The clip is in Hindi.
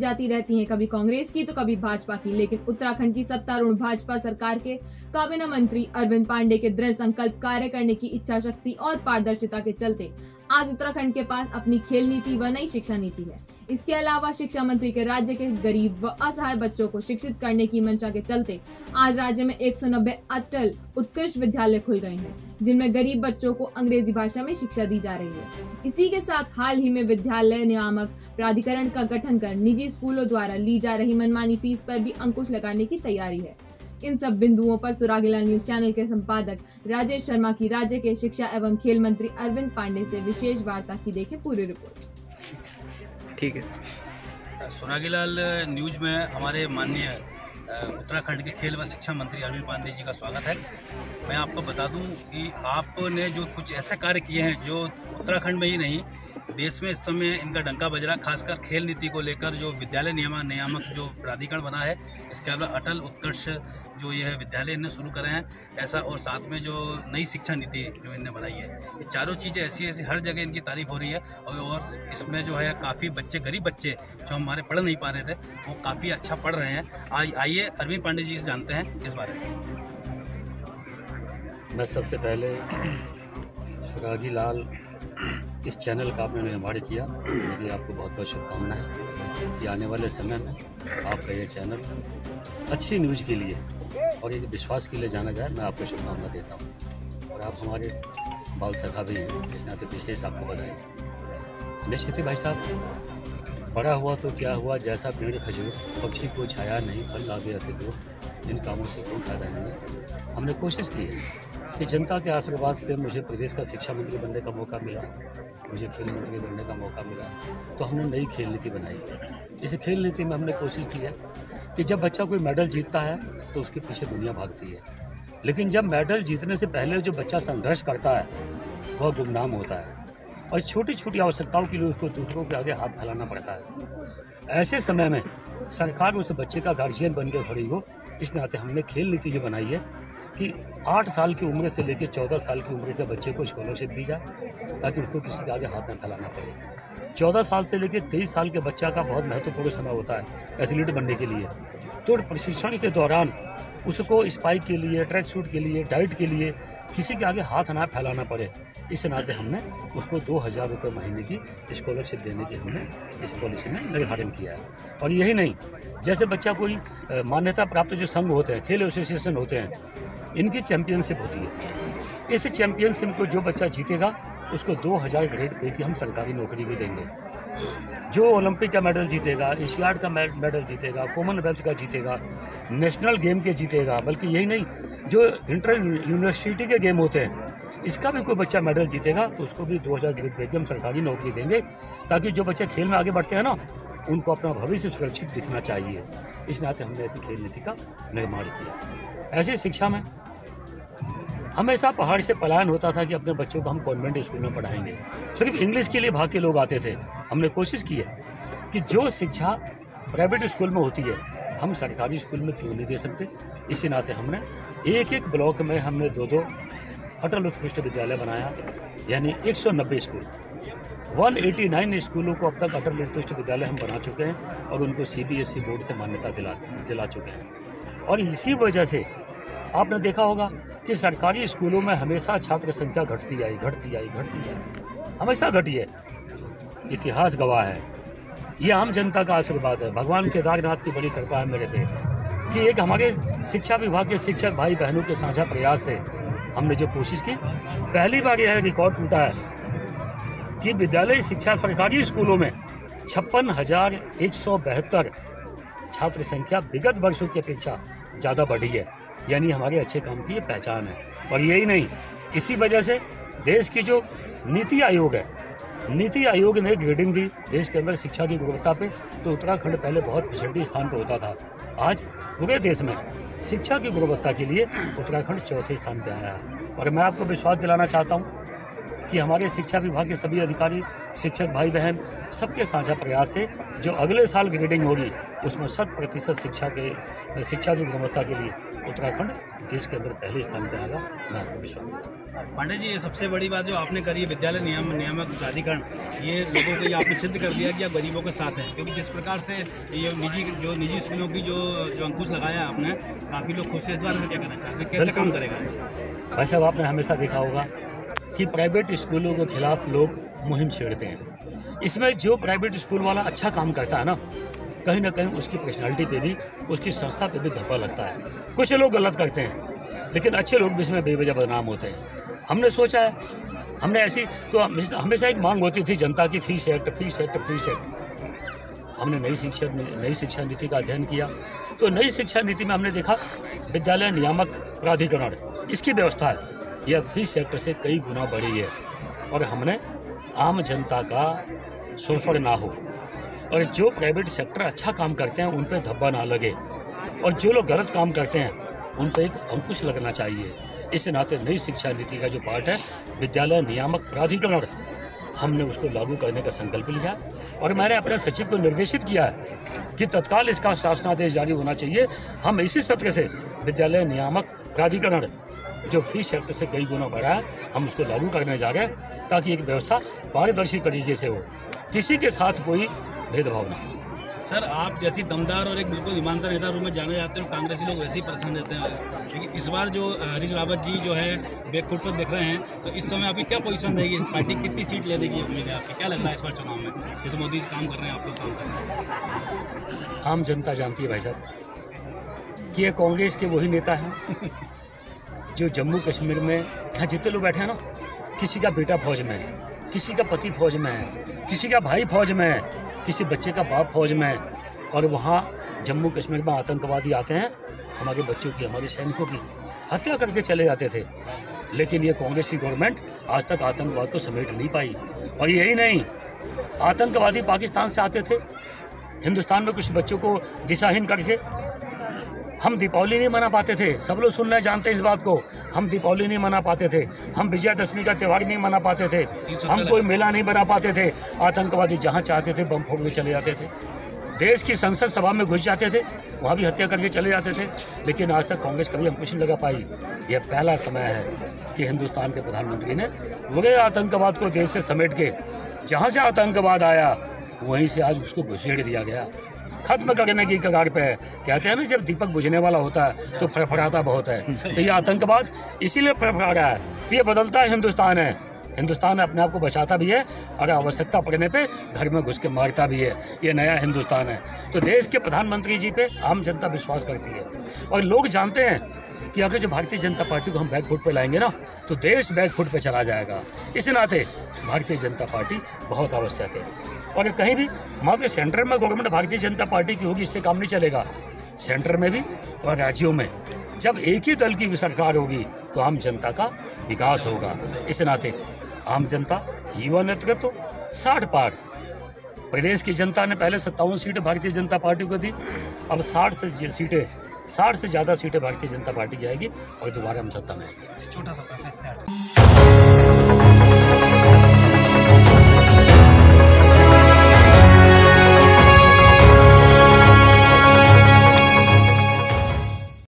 जाती रहती हैं, कभी कांग्रेस की तो कभी भाजपा की, लेकिन उत्तराखंड की सत्तारूढ़ भाजपा सरकार के काबीना मंत्री अरविंद पांडे के दृढ़ संकल्प, कार्य करने की इच्छा शक्ति और पारदर्शिता के चलते आज उत्तराखंड के पास अपनी खेल नीति व नई शिक्षा नीति है। इसके अलावा शिक्षा मंत्री के राज्य के गरीब व असहाय बच्चों को शिक्षित करने की मंशा के चलते आज राज्य में 190 अटल उत्कृष्ट विद्यालय खुल गए हैं, जिनमें गरीब बच्चों को अंग्रेजी भाषा में शिक्षा दी जा रही है। इसी के साथ हाल ही में विद्यालय नियामक प्राधिकरण का गठन कर निजी स्कूलों द्वारा ली जा रही मनमानी फीस पर भी अंकुश लगाने की तैयारी है। इन सब बिंदुओं पर सुरागीलाल न्यूज चैनल के संपादक राजेश शर्मा की राज्य के शिक्षा एवं खेल मंत्री अरविंद पांडे से विशेष वार्ता की, देखें पूरी रिपोर्ट। ठीक है। सुरागीलाल न्यूज में हमारे माननीय उत्तराखंड के खेल व शिक्षा मंत्री अरविंद पांडे जी का स्वागत है। मैं आपको बता दूं कि आपने जो कुछ ऐसे कार्य किए हैं जो उत्तराखंड में ही नहीं देश में इस समय इनका डंका बज रहा, खासकर खेल नीति को लेकर जो विद्यालय नियामक जो प्राधिकरण बना है, इसके अलावा अटल उत्कर्ष जो ये है विद्यालय इन्हें शुरू करे हैं ऐसा, और साथ में जो नई शिक्षा नीति जो इन्हें बनाई है, ये चारों चीज़ें ऐसी हर जगह इनकी तारीफ हो रही है। और इसमें जो है काफ़ी बच्चे, गरीब बच्चे जो हमारे पढ़ नहीं पा रहे थे, वो काफ़ी अच्छा पढ़ रहे हैं। आइए अरविंद पांडे जी से जानते हैं इस बारे में। मैं सबसे पहले सुरागीलाल इस चैनल का आपने निर्माण किया, मेरी आपको बहुत बहुत शुभकामनाएं कि आने वाले समय में आपका ये चैनल अच्छी न्यूज़ के लिए और एक विश्वास के लिए जाना जाए। मैं आपको शुभकामना देता हूँ और आप हमारे बाल सखा भी हैं, इस नाते विशेष आपको बधाई। निश्चित ही भाई साहब, बड़ा हुआ तो क्या हुआ, जैसा पेड़ खजूर, पक्षी को छाया नहीं, फल लागे अति दूर, इन कामों से कोई फायदा नहीं है। हमने कोशिश की है कि जनता के आशीर्वाद से मुझे प्रदेश का शिक्षा मंत्री बनने का मौका मिला, मुझे खेल मंत्री बनने का मौका मिला, तो हमने नई खेल नीति बनाई। इस खेल नीति में हमने कोशिश की है कि जब बच्चा कोई मेडल जीतता है तो उसके पीछे दुनिया भागती है, लेकिन जब मेडल जीतने से पहले जो बच्चा संघर्ष करता है वह गुमनाम होता है और छोटी छोटी आवश्यकताओं के लिए उसको दूसरों के आगे हाथ फैलाना पड़ता है। ऐसे समय में सरकार उस बच्चे का गार्जियन बन के खड़ी हो, इस नाते हमने खेल नीति जो बनाई है कि 8 साल की उम्र से लेकर 14 साल की उम्र के बच्चे को स्कॉलरशिप दी जाए ताकि उसको किसी के आगे हाथ न फैलाना पड़े। 14 साल से लेकर 23 साल के बच्चा का बहुत महत्वपूर्ण समय होता है एथलीट बनने के लिए, तो प्रशिक्षण के दौरान उसको स्पाइक के लिए, ट्रैक सूट के लिए, डाइट के लिए किसी के आगे हाथ ना फैलाना पड़े। इस नाते हमने उसको 2000 रुपये महीने की स्कॉलरशिप देने की हमने इस पॉलिसी में निर्धारण किया है। और यही नहीं, जैसे बच्चा कोई मान्यता प्राप्त जो संघ होते हैं, खेल एसोसिएशन होते हैं, इनकी चैंपियनशिप होती है। इस चैंपियनशिप को जो बच्चा जीतेगा उसको 2000 ग्रेड पे की हम सरकारी नौकरी भी देंगे। जो ओलंपिक का मेडल जीतेगा, एशियाड का मेडल जीतेगा, कॉमनवेल्थ का जीतेगा, नेशनल गेम के जीतेगा, बल्कि यही नहीं, जो इंटर यूनिवर्सिटी के गेम होते हैं इसका भी कोई बच्चा मेडल जीतेगा तो उसको भी 2000 ग्रेड पे की हम सरकारी नौकरी देंगे, ताकि जो बच्चे खेल में आगे बढ़ते हैं ना, उनको अपना भविष्य सुरक्षित दिखना चाहिए। इस नाते हमने ऐसी खेल नीति का निर्माण किया। ऐसे शिक्षा में हमेशा पहाड़ से पलायन होता था कि अपने बच्चों को हम कॉन्वेंट स्कूल में पढ़ाएंगे, सिर्फ इंग्लिश के लिए भाग के लोग आते थे। हमने कोशिश की है कि जो शिक्षा प्राइवेट स्कूल में होती है हम सरकारी स्कूल में क्यों नहीं दे सकते। इसी नाते हमने एक ब्लॉक में हमने 2 अटल उत्कृष्ट विद्यालय बनाया, यानी 190 स्कूल, 189 स्कूलों को अब तक अटल उत्कृष्ट विद्यालय हम बना चुके हैं और उनको CBSE बोर्ड से मान्यता दिला चुके हैं। और इसी वजह से आपने देखा होगा कि सरकारी स्कूलों में हमेशा छात्र संख्या घटती आई, हमेशा घटी है। इतिहास गवाह है, ये आम जनता का आशीर्वाद है, भगवान केदारनाथ की बड़ी कृपा है मेरे पे कि एक हमारे शिक्षा विभाग के शिक्षक भाई बहनों के साझा प्रयास से हमने जो कोशिश की, पहली बार यह रिकॉर्ड टूटा है कि विद्यालय शिक्षा सरकारी स्कूलों में 56,172 छात्र संख्या विगत वर्षों की अपेक्षा ज़्यादा बढ़ी है, यानी हमारे अच्छे काम की ये पहचान है। और यही नहीं, इसी वजह से देश की जो नीति आयोग है, नीति आयोग ने ग्रेडिंग दी देश के अंदर शिक्षा की गुणवत्ता पे, तो उत्तराखंड पहले बहुत पिछड़े स्थान पर होता था, आज पूरे देश में शिक्षा की गुणवत्ता के लिए उत्तराखंड 4थे स्थान पर आया है। और मैं आपको विश्वास दिलाना चाहता हूँ कि हमारे शिक्षा विभाग के सभी अधिकारी, शिक्षक भाई बहन सबके साझा प्रयास से जो अगले साल ग्रेडिंग होगी उसमें 100% शिक्षा की गुणवत्ता के लिए उत्तराखंड देश के अंदर पहले स्थान पर आएगा। मैं आपको विश्वास करता हूँ। पांडे जी, ये सबसे बड़ी बात जो आपने करी है विद्यालय नियामक प्राधिकरण, ये लोगों को ये आपने सिद्ध कर दिया कि आप गरीबों के साथ हैं, क्योंकि जिस प्रकार से ये निजी स्कूलों की जो अंकुश लगाया आपने, काफ़ी लोग खुश हैं। इस बारे में क्या कहना चाहते हैं, कैसे काम करेगा? भाई साहब, आपने हमेशा देखा होगा कि प्राइवेट स्कूलों के खिलाफ लोग मुहिम छेड़ते हैं। इसमें जो प्राइवेट स्कूल वाला अच्छा काम करता है ना कहीं उसकी पर्सनालिटी पे भी, उसकी संस्था पे भी धब्बा लगता है। कुछ लोग गलत करते हैं लेकिन अच्छे लोग भी इसमें बेवजह बदनाम होते हैं। हमने सोचा है, हमने ऐसी तो हमेशा एक मांग होती थी जनता की, फीस एक्ट। हमने नई शिक्षा नीति का अध्ययन किया तो नई शिक्षा नीति में हमने देखा विद्यालय नियामक प्राधिकरण, इसकी व्यवस्था है यह फीस एक्ट से कई गुना बढ़ी है। और हमने आम जनता का शोषण ना हो और जो प्राइवेट सेक्टर अच्छा काम करते हैं उन पर धब्बा ना लगे और जो लोग गलत काम करते हैं उन पर एक अंकुश लगना चाहिए। इस नाते नई शिक्षा नीति का जो पार्ट है विद्यालय नियामक प्राधिकरण, हमने उसको लागू करने का संकल्प लिया और मैंने अपने सचिव को निर्देशित किया है कि तत्काल इसका शासनादेश जारी होना चाहिए। हम इसी सत्र से विद्यालय नियामक प्राधिकरण जो फीस एक्ट से कई गुना बढ़ा है, हम उसको लागू करने जा रहे हैं ताकि एक व्यवस्था पारदर्शी तरीके से हो, किसी के साथ कोई भेदभाव ना हो। सर, आप जैसी दमदार और एक बिल्कुल ईमानदार नेता रूप में जाने जाते हैं, कांग्रेसी लोग वैसे ही परेशान रहते हैं, लेकिन इस बार जो हरीश रावत जी जो है बैकफुट पर दिख रहे हैं, तो इस समय आपकी क्या पोजीशन रहेगी? पार्टी कितनी सीट ले देगी? उम्मीद है आपकी, क्या लग रहा है इस बार चुनाव में? जैसे मोदी जी काम कर रहे हैं, आप लोग काम कर रहे हैं। आम जनता जानती है भाई साहब कि ये कांग्रेस के वही नेता हैं जो जम्मू कश्मीर में, यहाँ जितने लोग बैठे हैं ना, किसी का बेटा फौज में है, किसी का पति फौज में है, किसी का भाई फौज में है, किसी बच्चे का बाप फौज में है, और वहाँ जम्मू कश्मीर में आतंकवादी आते हैं हमारे बच्चों की, हमारे सैनिकों की हत्या करके चले जाते थे। लेकिन ये कांग्रेस की गवर्नमेंट आज तक आतंकवाद को समेट नहीं पाई। और यही नहीं, आतंकवादी पाकिस्तान से आते थे हिंदुस्तान में कुछ बच्चों को दिशाहीन करके। हम दीपावली नहीं मना पाते थे, सब लोग सुनना जानते हैं इस बात को, हम दीपावली नहीं मना पाते थे, हम विजयदशमी का त्यौहार नहीं मना पाते थे, हम कोई मेला नहीं बना पाते थे। आतंकवादी जहाँ चाहते थे बम फोड़ के चले जाते थे, देश की संसद सभा में घुस जाते थे, वहाँ भी हत्या करके चले जाते थे। लेकिन आज तक कांग्रेस कभी अंकुश नहीं लगा पाई। यह पहला समय है कि हिंदुस्तान के प्रधानमंत्री ने पूरे आतंकवाद को देश से समेट के, जहाँ से आतंकवाद आया वहीं से आज उसको घुसेड़ दिया गया, खत्म करने की कगार पे है। कहते हैं ना, जब दीपक बुझने वाला होता है तो फड़फड़ाता बहुत है, तो ये आतंकवाद इसीलिए फड़फड़ा रहा है। तो ये बदलता है हिंदुस्तान है, हिंदुस्तान अपने आप को बचाता भी है और आवश्यकता पड़ने पे घर में घुस के मारता भी है। ये नया हिंदुस्तान है। तो देश के प्रधानमंत्री जी पे आम जनता विश्वास करती है और लोग जानते हैं कि अगर जो भारतीय जनता पार्टी को हम बैकफुट पे लाएंगे ना, तो देश बैकफुट पे चला जाएगा। इस नाते भारतीय जनता पार्टी बहुत आवश्यक है। और कहीं भी मात्र सेंटर में गवर्नमेंट भारतीय जनता पार्टी की होगी इससे काम नहीं चलेगा। सेंटर में भी और राज्यों में जब एक ही दल की सरकार होगी तो आम जनता का विकास होगा। इस नाते आम जनता, युवा नेतृत्व 60 पार, प्रदेश की जनता ने पहले 57 सीटें भारतीय जनता पार्टी को दी, अब 60 से ज़्यादा सीटें भारतीय जनता पार्टी की आएगी और दोबारा हम सत्ता में आएंगे। छोटा सा